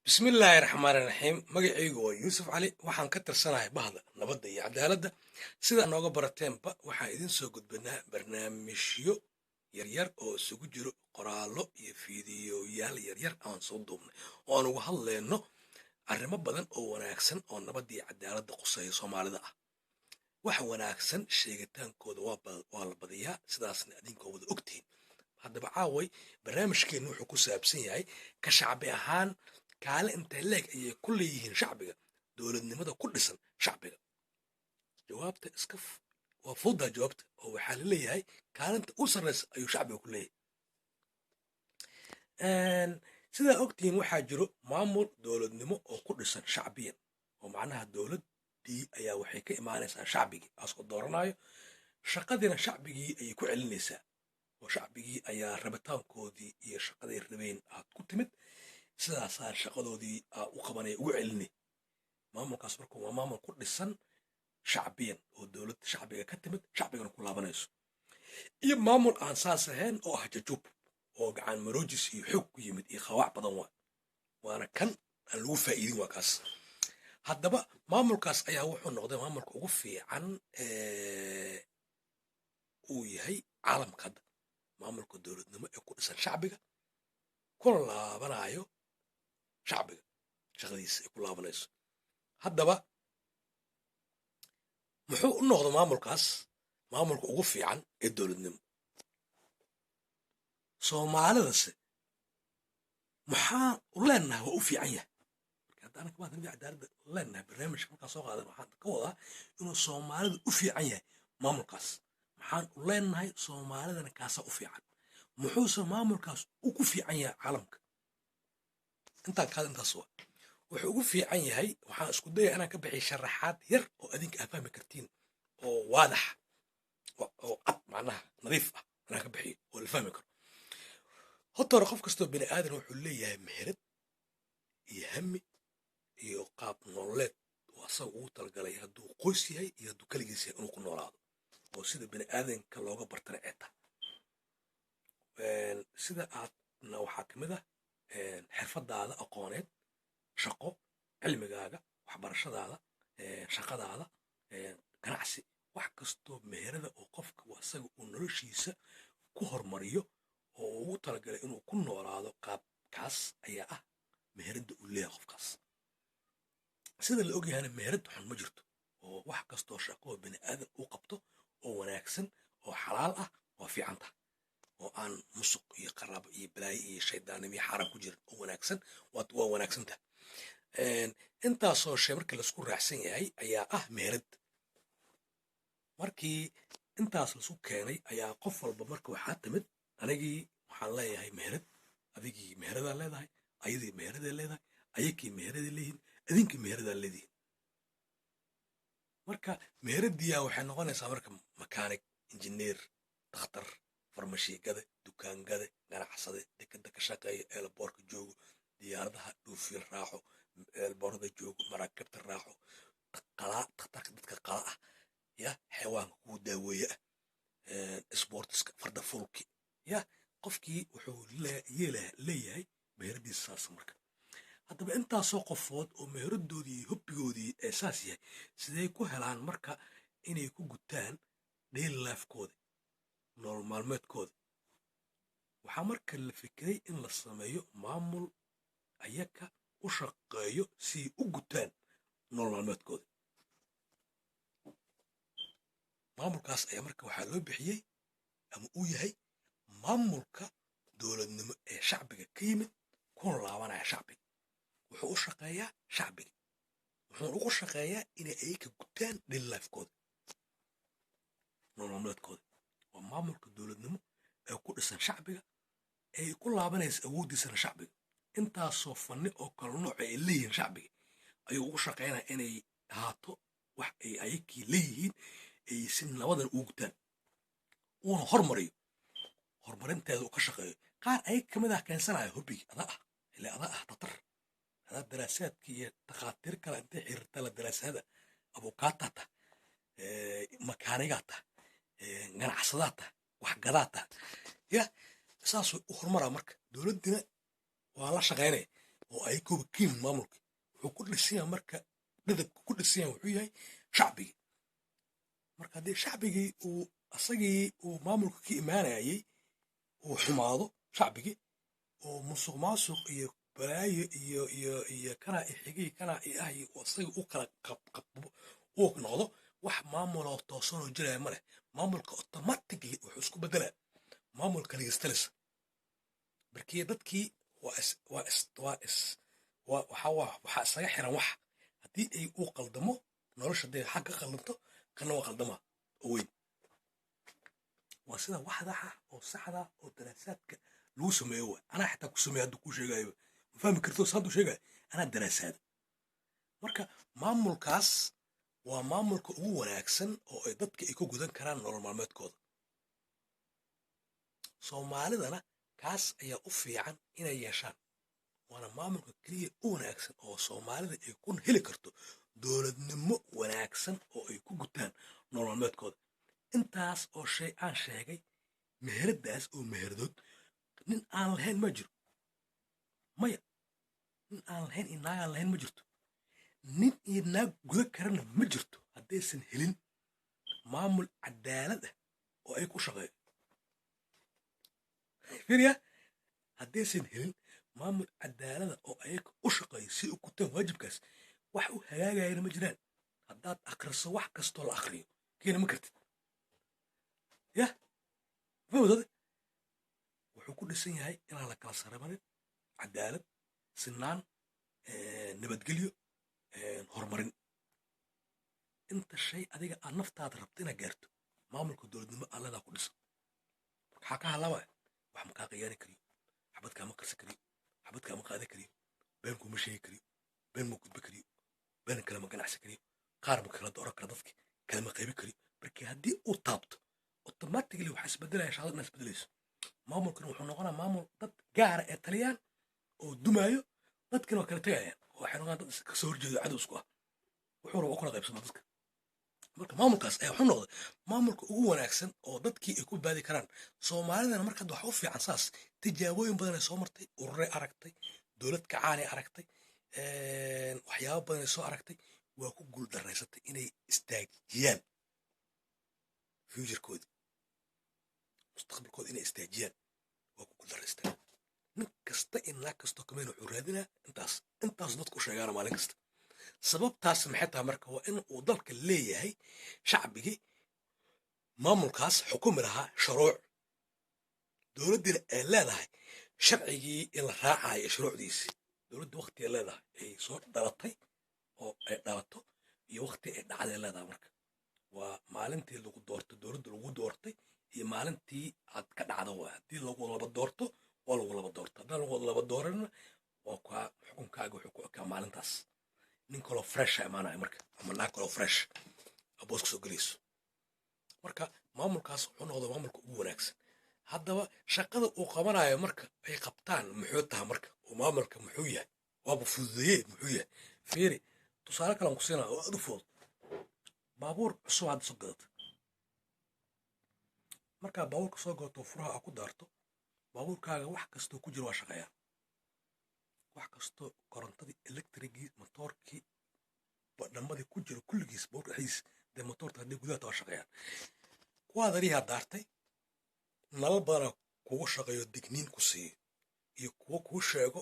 bismillaahi raxmaani raxiim magacaygu waa yuusuf cali waxaan ka tirsanahay bahda nabadda iyo cadaaladda sidaa nooga barateenba waxaan idin soo gudbinaa barnaamijyo yaryar oo isugu jiro qoraallo iyo fiidiyoyaal yaryar aan soo duubnay oo aan uga hadlayno arrimo badan oo wanaagsan oo nabadda iyo cadaaladda quseeya soomaalida ah waxa wanaagsan sheegitaankooda waa la badiyaa sidaasna idinkoo wada ogtihiin haddaba caaway barnaamijkeennu wuxuu ku saabsan yahay ka shacbi ahaan kaale intay leeg ayay ku leeyihiin shacbiga dowladnimada ku dhisan shacbiga jawaabta waa fuuddaa jawaabta oo waxaa la leeyahay kaalinta u sarraysa ayuu shacbiga ku leeyahay sidaa ogtihiin waxaa jiro maamul dowladnimo oo ku dhisan shacbiyan oo macnaha dowladdii ayaa waxay ka imaanaysaa shacbigii aasoo dooranayo shaqadiina shacbigii ayay ku celinaysaa oo shacbigii ayaa rabitaankoodii iyo shaqaday rabeen aad ku timid sidaasaa shaqadoodii u qabanaya ugu celinay maamulkaas marka waa maamul ku dhisan shacbiyan oo dowladda shacbiga ka timid shacbigana ku laabanayso iyo maamul aan saas ahayn oo ah jajuub oo gacan maroojis iyo xoog ku yimid iyo khawaac badan waana kan aan lagu faa'iidin waa kaas haddaba maamulkaas ayaa wuxuu noqday maamulka ugu fiican uu yahay caalamka hadda maamulka dowladnimo ee ku dhisan shacbiga kuna laabanayo shacbiga shaqadiisa ay ku laabanayso haddaba muxuu u noqda maamulkaas maamulka ugu fiican ee dowladnimo soomaalidase maxaan u leenahay waa u fiican yahay marka haddana kabaad nabi cadaaladda leenahay barnaamijka markaan soo qaadan waxaan ka wadaa inuu soomaalida u fiican yahay maamulkaas maxaan u leenahay soomaalidana kaasaa u fiican muxuuse maamulkaas ugu fiican yahay caalamka intaan kaada intaas waa wuxuu ugu fiican yahay waxaan isku daya inaan ka bixiy sharaxaad yar oo adinka aad fahmi kartiin oo waadax oo cad macnaha nadiif ah inaan ka bixiyo oo la fahmi karo horta hore qof kastoo bini aadan wuxuu leeyahay meherad iyo hami iyo qaab nololeed oo asaga ugu talagalay hadduu qoys yahay iyo hadduu keligiis yahay inuu ku noolaado oo sida bini aadanka looga bartana ee tahay sida aadna waxaa ka mid ah xirfadaada aqooneed shaqo cilmigaaga waxbarashadaada shaqadaada ganacsi wax kastoo meherada oo qofka asaga uu noloshiisa ku hormariyo oo ugu talagalay inuu ku noolaado qaabkaas ayaa ah meherada uu leeyahay qofkaas sida la ogyahayna meherad xun ma jirto oo wax kastoo shaqoo bini aadan uu qabto oo wanaagsan oo xalaal ah waa fiican tahay oo aan musuq iyo qaraabo iyo balaayo iyo shaydaanimo iyo xaram ku jirin oo wanaagsan waa wanaagsan tahay intaasoo shay markii laisku raacsan yahay ayaa ah meherad markii intaas laisku keenay ayaa qof walba marka waxaa timid anigii waxaan leeyahay meherad adigii meheradaa leedahay ayadii meheradaa leedahay ayakii meheraday leeyihin idinkii meheradaa leedihin marka meheradiyaa waxay noqonaysaa marka makaanig injineer dakhtar farmashiigada dukaangada ganacsade dekada ka shaqeeya eelboorka joogo diyaaradaha dhuufiil raaxo eelboorada joogo maraakibta raaxo dakhtarka dadka qala ah ya xayawaanka kuwa daaweeye ah sbortiska farda fulki ya qofkii wuxuu leeyahay meheradiisa saas marka haddaba intaasoo qofood oo meheradoodii iyo hobbigoodii ee saas yahay siday ku helaan marka inay ku gutaan daily lifekooda nolol maalmeedkooda waxaa marka la fikiray in la sameeyo maamul ayaka u shaqeeyo siay u gutaan nolol maalmeedkooda maamulkaas ayaa marka waxaa loo bixiyey ama uu yahay maamulka dowladnimo ee shacbiga ka yimid kuna laabanaya shacbiga wuxuu u shaqeeyaa shacbiga wuxuuna ugu shaqeeyaa inay ayaka gutaan daily lifekooda nolol maalmeedkooda waa maamulka dowladnimo ee ku dhisan shacbiga ay ku laabanaysa awooddiisana shacbiga intaasoo fanni oo kala nooc ay leeyihiin shacbiga ayuu ugu shaqaynaya inay ahaato wax ay ayakii leeyihiin ay si nabadan ugu gutaan uuna hormariyo horumarinteeda uu ka shaqeeyo qaar ayag ka mid ah keensanayo hobbigii adaa ah ile adaa ah datar adaa daraasaadkii iyo takhaatiir kale intay xiriirta la daraasada abuukaataa tah makaanigaa tah ganacsadaa tah waxgadaa tah ya saasuu u horumaraa marka dowladdina waa la shaqaynaya oo ay kuba kiimin maamulka wuxuu ku dhisan yahay marka dhidabka ku dhisan yahay wuxuu yahay shacbigii marka haddii shacbigii uu asagii uu maamulka ka imaanayay uu xumaado shacbigii oo musuq maasuq iyo balaayo iyo kanaa xigay kanaa ah iyo asaga u kala qabqabo uu noqdo wax maamuloo toosanoo jiraya ma leh maamulka automatically wuxuu isku bedelaa maamul kaligistalis markii dadkii waxaa isaga xiran wax haddii ay uu qaldamo nolosha dee xag ka qaldanto kana waa qaldama oo weyn waa sida waxdaxa oo saxda oo daraasaadka lagu sameeyo waa anaa xitaa ku sameeya hadduu kuu sheegayo ma fahmi karto hadduu sheegayo anaa daraasaada marka maamulkaas waa maamulka ugu wanaagsan oo ay dadka ay ku gudan karaan nolol maalmeedkooda soomaalidana kaas ayaa u fiican inay yeeshaan waana maamulka keliya u wanaagsan oo soomaalida ay ku heli karto dowladnimo wanaagsan oo ay ku gutaan nolol maalmeedkooda intaas oo shay aan sheegay meheradaas oo meheradood nin aan lahayn ma jiro maya nin aan lahayn iyo naag aan lahayn ma jirto nin iyo naag guda karana ma jirto haddaysan helin maamul cadaalad ah oo ay ku shaqeeyo fiiriya haddaysan helin maamul cadaalada oo ayaga u shaqeeyo si u gutaan waajibkaas wax u hagaagayana ma jiraan haddaad akhriso wax kastoo la akhriyo keena ma kartid yah fawdade wuxuu ku dhisan yahay inaan la kala saramarin cadaalad sinaan nabadgelyo horumarin inta shay adiga aad naftaada rabta inaad gaarto maamulka dowladnimo alladaa ku dhisan maxaa ka halabaa wax makaa qiyaani kariyo xabad kaama qarsan kariyo xabad kaama qaadan kariyo been kuma sheegi kariyo been ma gudba kariyo been kalema ganacsan kariyo qaar ma kala dooran kara dadki kalema qaybi kariyo markii haddii uu taabto automatically waxaa isbedelaya shaqada inaa isbedelayso maamulkan wuxuu noqonaa maamul dad gaara ee taliyaan oo dumaayo dadkina waa kala tegayaan oo waxay noqdaan dad kasoo horjeedo cadow isku ah wuxuu raba u kala qaybsamaa dadka marka maamulkaas ayaa wuxuu noqday maamulka ugu wanaagsan oo dadkii ay ku baadi karaan soomaalidana marka waxa u fiican saas tijaabooyin badan ay soo martay ururay aragtay dowlad kacaanay aragtay waxyaabo badan ay soo aragtay waa ku guuldaraysatay inay istaajiyaan futurekoodi mustaqbalkooda inay istaajiyaan waa ku guuldaraysteen nin kasta iyo naag kastoo kameen wuxuu raadinaa intaas dadku u sheegaana maalin kasta sababtaas maxay tahay marka waa in uu dalka leeyahay shacbigii maamulkaas xukumi lahaa shuruuc dowladdiina ay leedahay sharcigii in la raacayo shuruucdiisii dowladda wakti ay leedahay ay soo dhalatay oo ay dhalato iyo wakti ay dhacday leedahay marka waa maalintii lagu doortay dowladda lagu doortay iyo maalintii aad ka dhacdo waa haddii lagu laba doorto waa lagu laba doorto haddaan lagu laba dooranna waa kaa xukunkaaga wuxuu ku ekaa maalintaas nin kaloo fresh imaanaya marka ama naag kaloo fresh aboos ka soo gelayso marka maamulkaas wuxuu noqda maamulka ugu wanaagsan haddaba shaqada uu qabanayo marka ay qabtaan muxuu taha marka oo maamulka muxuu yahay waaba fududeeye muxuu yahay fiiri tusaale kalan ku siinaa oo aad u fudud baabuur cusub hadda soo gadata markaa baabuurka soo gadato furaha aa ku daarto baabuurkaaga wax kastoo ku jiro waa shaqeeyaa wax kastoo korontadii electrigii motoorkii badhamadii ku jiro kulligiis baabuurka dhexdiis dee motoorta haddii gudaha waa shaqeeyaan kuwaad arihaa daartay nalal badana kugu shaqeeyo digniin ku siiyo iyo kuwo kuu sheego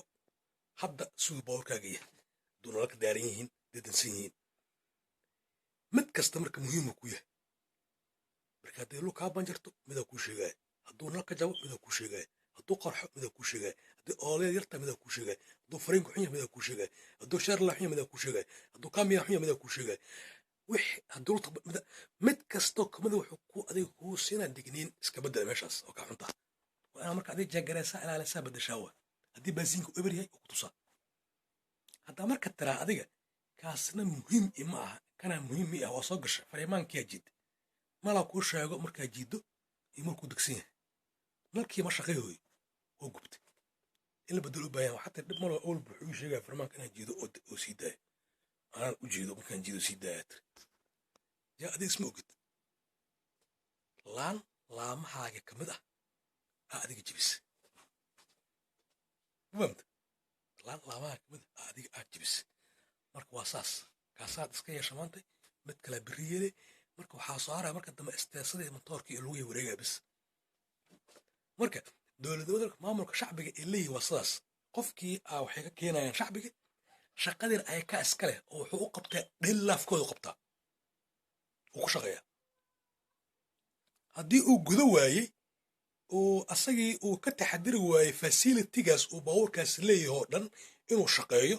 hadda siduu baabuurkaaga yahay hadduu nalalka daaran yihiin dedansan yihiin mid kasta marka muhiimu ku yahay marka haddii lu kaa banjarto midaa kuu sheegaya hadduu nalka jabo midaa kuu sheegaya hadduu qarxo midaa kuu sheegaya haddii ooleed yarta midaa kuu sheegaya hadduu fariinku xun yahay midaa kuu sheegaya hadduu shaarla xun yahay midaa kuu sheegaya hadduu kaamiya xun yahay midaa kuu sheegaya wixii hadduu mid kastoo kamida wuxuu ku adiga kuu siinaa digniin iska bedela meeshaas oo kaa xuntaa waa inaa marka adiga jeegareysaa ilaalisaa bedeshaa waa haddii baasiinku eber yahay oo ku tusaa haddaa marka tiraa adiga kaasna muhiim ima aha kanaa muhiim i ah waa soo gasha fariimaankiyaa jiida malaa kuu sheego markaa jiiddo iyo markuu degsan yahay nalkii ma shaqay hooy oo gubtay in la bedelo u baahan xataa dhib malo awal wuxuu ii sheegaya fariimaanka inaan jiido oo sii daayo anaan u jiido markaan jiido sii daaya tiri yaa adiga isma ogid laan laamahaaga ka mid ah aa adiga jebisa ma fahamta laamaha kamid adiga aad jibisay marka waa saas kaasaad iska yeesha maantay mid kala beri yeelay marka waxaa soo haraya marka dambe isteesadii matoorkii iyo lugihii wareegaya bis marka dowladnimada maamulka shacbiga ee leeyihi waa sidaas qofkii waxay ka keenayaan shacbiga shaqadin ay ka iska leh oo wuxuu u qabtaa dhillaafkooda qabtaa uu ku shaqeeya haddii uu gudo waayey oo asagii uu ka taxadiri waayey fasilitigaas uu baabuurkaas leeyahay oo dhan inuu shaqeeyo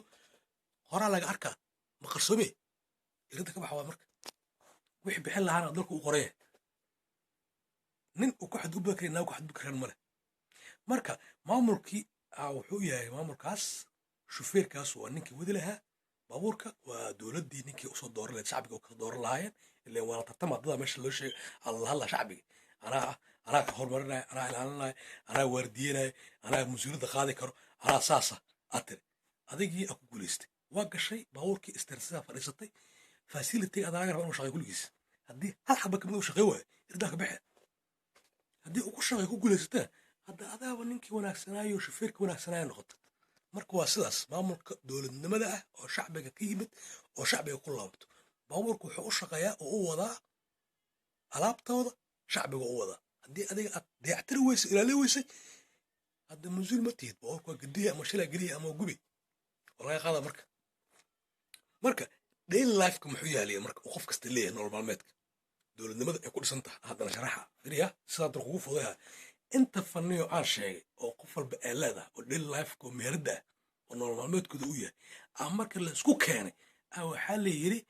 horaa laga arkaa ma qarsoome irinta ka baxa waa marka wixii bixin lahaana dalku uu qoraya nin uu ku xadgudbi karin naa ku xadgudbi karan male marka maamulkii wuxuu yahay maamulkaas shufeerkaas waa ninkii wadi lahaa baabuurka waa dowladdii ninkii usoo dooran lahayd shacbiga ka dooran lahaayeen ileen waa la tartama dada meesha loo sheegay allahalla shacbiga anaa ka horumarinaya anaa ilaalinaya anaa waardiyenaya anaa mas-uuliyadda qaadi karo anaa saasa aad tiri adigii aa ku guulaystay waa gashay baabuurkii istersidaa fadhiisatay fasilitiga adaa laga raba inuu shaqeeyo kulligiis haddii hal xaba kamid uu shaqey waayo irdaa ka baxe haddii uu ku shaqeeyo ku guulaysatana hadda adaaba ninkii wanaagsanaayo shufeerkii wanaagsanaayo noqota marka waa sidaas maamulka dowladnimada ah oo shacbiga ka yimid oo shacbiga ku laabto baabuurku wuxuu u shaqeeyaa oo u wadaa alaabtooda shacbiga u wadaa haddii adiga aad dayactiri weysay ilaali weysay hadda mas-uul ma tihid baabuurku waa gediya ama shilaa geliya ama gubi oo laga qaada marka daily lifeka muxuu yaaliya marka uu qof kasta leeyahay nolol maalmeedka dowladnimada ay ku dhisan tahay haddana sharaxa firiya sidaa dar kugu fudayaa inta fanniyo aan sheegay oo qof walba ee leedahay oo daily lifeka oo meherada ah oo nolol maalmeedkooda u yahay marka la isku keenay waxaa la yidhi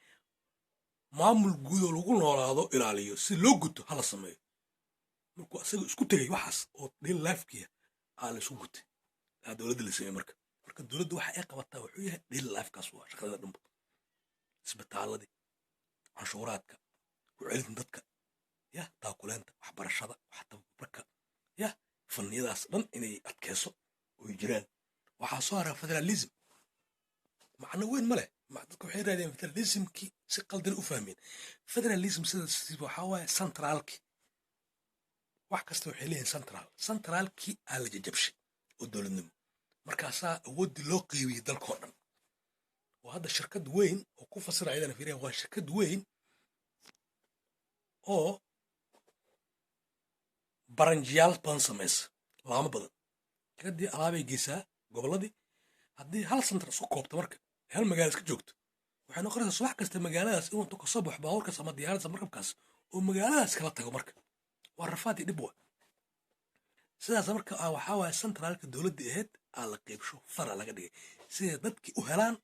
maamul guud oo lagu noolaado ilaaliyo si loo guto hala sameeyo markuu asaga isku tegay waxaas oo daily lifekiya la isku gutay dowladda la sameeyey marka dowladda waxa ay qabataa wuxuu yahay daily lifekaas waa shaqada dhanba isbitaaladii canshuuraadka ku celinta dadka taakuleenta waxbarashada waxtabarka fanniyadaas dhan inay adkeyso oy jiraan waxaa soo haraa federalism macno weyn ma leh dadka waxay raadeen federalismkii si qaldan u fahmeen federalism sidaas waxaa waaye centraalki wax kasta waxay leeyihin centraalkii aa la jajabshay oo dowladnimo markaasaa awooddii loo qeybiyey dalkao dhan oo hadda shirkad weyn oo ku fasira ayadana fiiriya waa shirkad weyn oo baranjiyaal badan samaysa laamo badan shirkaddii alaabay geysaa gobolladii haddii hal santar isku koobto marka hal magaala iska joogto waxay noqonaysaa subax kasta magaaladaas inuu intu kasoo baxo baabuurkaas ama diyaaradda markabkaas oo magaaladaas kala tago marka waa rafaadii dhib wa sidaas marka waxaa waaye centraalka dowladda ahayd la qeybsho fara laga dhigay siday dadkii u helaan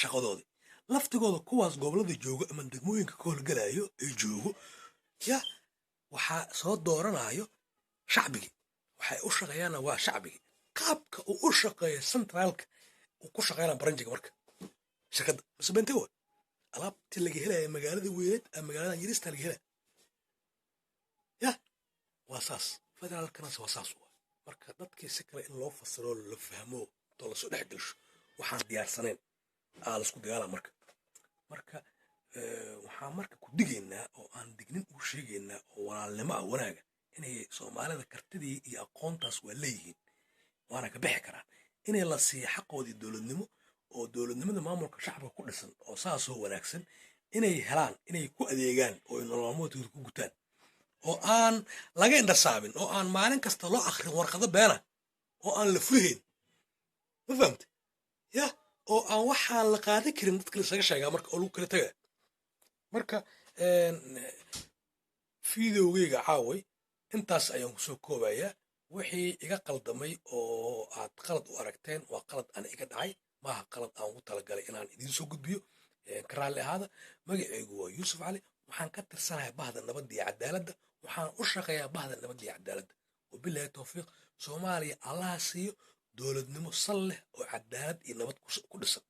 shaqadoodii laftigooda kuwaas gobollada joogo ama degmooyinka ka howlgalayo ee joogo waxaa soo dooranayo shacbigii waxay u shaqeeyaana waa shacbigii qaabka uu u shaqeeyo centraalka uu ku shaqeynaa baranjiga marka shirkadda mise bente wa alaabtii laga helaya magaalada weyneed magaalada yarista laga helaya waa saas federaalkanaas waa saas waa marka dadkii si kale in loo fasiro la fahmo intoo lasoo dhex gelsho waxaan diyaarsaneen laisku dagaala marka waxaan marka ku digaynaa oo aan dignin u sheegaynaa oo walaalnimo wanaaga inay soomaalida kartidii iyo aqoontaas waa leeyihiin waana ka bixi karaan inay la siiyo xaqoodii dowladnimo oo dowladnimada maamulka shacbiga ku dhisan oo saasoo wanaagsan inay helaan inay ku adeegaan oo nololmaalmoodkooda ku gutaan oo aan laga indhasaabin oo aan maalin kasta loo akrin warqado beena oo aan la fulahayn ma fahamta oo aan waxaan la qaadan karin dadka laisaga sheegaa marka oo lagu kala tagaa marka fideogeyga caaway intaas ayaan kusoo koobayaa wixii iga qaldamay oo aad qalad u aragteen waa qalad aan iga dhacay maaha qalad aan ugu talagalay inaan idiin soo gudbiyo ka raalli ahaada magacaygu waa yuusuf cali waxaan ka tirsanahay bahda nabadda iyo cadaaladda waxaan u shaqeeyaa bahda nabadda iyo cadaaladda wabilaahi towfiiq soomaaliya allaha siiyo dowladnimo sal leh oo cadaalad iyo nabad ku dhisan